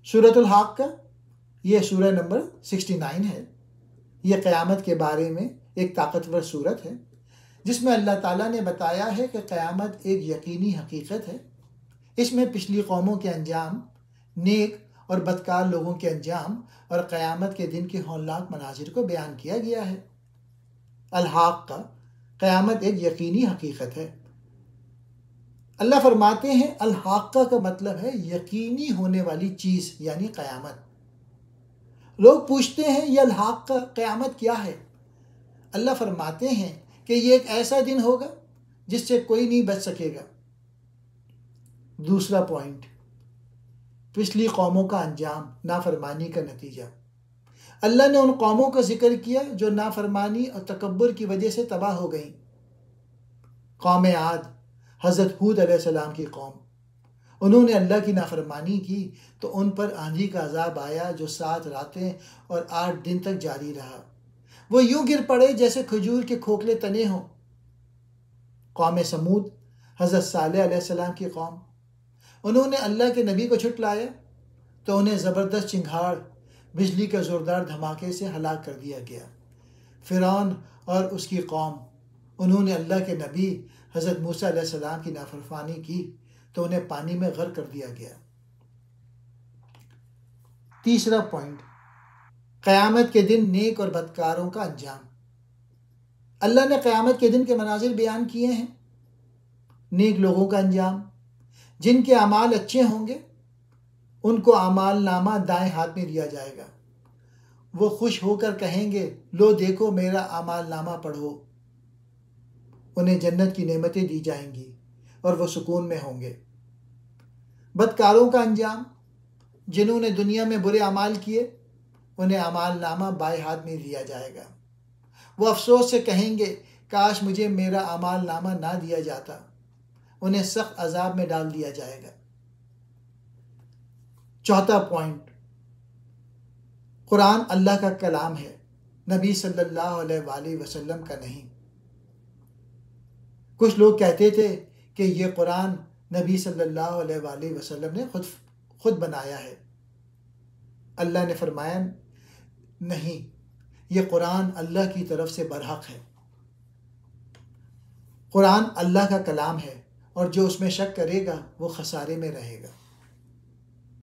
سورۃ الحاقہ یہ سورہ نمبر 69 ہے۔ یہ قیامت کے بارے میں ایک طاقتور سورت ہے جس میں اللہ تعالیٰ نے بتایا ہے کہ قیامت ایک یقینی حقیقت ہے۔ اس میں پچھلی قوموں کے انجام، نیک اور بدکار لوگوں کے انجام اور قیامت کے دن کے ہولناک مناظر کو بیان کیا گیا ہے۔ الحاقہ، قیامت ایک یقینی حقیقت ہے۔ اللہ فرماتے ہیں الحاقہ کا مطلب ہے یقینی ہونے والی چیز، یعنی قیامت۔ لوگ پوچھتے ہیں یہ الحاقہ قیامت کیا ہے؟ اللہ فرماتے ہیں کہ یہ ایک ایسا دن ہوگا جس سے کوئی نہیں بچ سکے گا۔ دوسرا پوائنٹ، پچھلی قوموں کا انجام، نافرمانی کا نتیجہ۔ اللہ نے ان قوموں کا ذکر کیا جو نافرمانی اور تکبر کی وجہ سے تباہ ہو گئیں۔ قوم عاد، حضرت ہود علیہ السلام کی قوم، انہوں نے اللہ کی نافرمانی کی تو ان پر آندھی کا عذاب آیا جو 7 راتیں اور 8 دن تک جاری رہا۔ وہ یوں گر پڑے جیسے کھجور کے کھوکھلے تنے ہوں۔ قوم سمود، حضرت صالح علیہ السلام کی قوم، انہوں نے اللہ کے نبی کو جھٹلایا تو انہیں زبردست چنگھاڑ، بجلی کے زوردار دھماکے سے ہلاک کر دیا گیا۔ فرعون اور اس کی قوم، انہوں نے اللہ کے نبی حضرت موسیٰ علیہ السلام کی نافرمانی کی تو انہیں پانی میں غرق کر دیا گیا۔ تیسرا پوائنٹ، قیامت کے دن نیک اور بدکاروں کا انجام۔ اللہ نے قیامت کے دن کے مناظر بیان کیے ہیں۔ نیک لوگوں کا انجام، جن کے اعمال اچھے ہوں گے ان کو اعمال نامہ دائیں ہاتھ میں دیا جائے گا۔ وہ خوش ہو کر کہیں گے لو دیکھو میرا اعمال نامہ پڑھو۔ انہیں جنت کی نعمتیں دی جائیں گی اور وہ سکون میں ہوں گے۔ بدکاروں کا انجام، جنہوں نے دنیا میں برے اعمال کیے انہیں اعمال نامہ بائیں ہاتھ میں دیا جائے گا۔ وہ افسوس سے کہیں گے کاش مجھے میرا اعمال نامہ نہ دیا جاتا۔ انہیں سخت عذاب میں ڈال دیا جائے گا۔ چوتھا پوائنٹ، قرآن اللہ کا کلام ہے، نبی صلی اللہ علیہ وآلہ وسلم کا نہیں۔ کچھ لوگ کہتے تھے کہ یہ قرآن نبی صلی اللہ علیہ وآلہ وسلم نے خود بنایا ہے۔ اللہ نے فرمایا نہیں، یہ قرآن اللہ کی طرف سے برحق ہے۔ قرآن اللہ کا کلام ہے اور جو اس میں شک کرے گا وہ خسارے میں رہے گا۔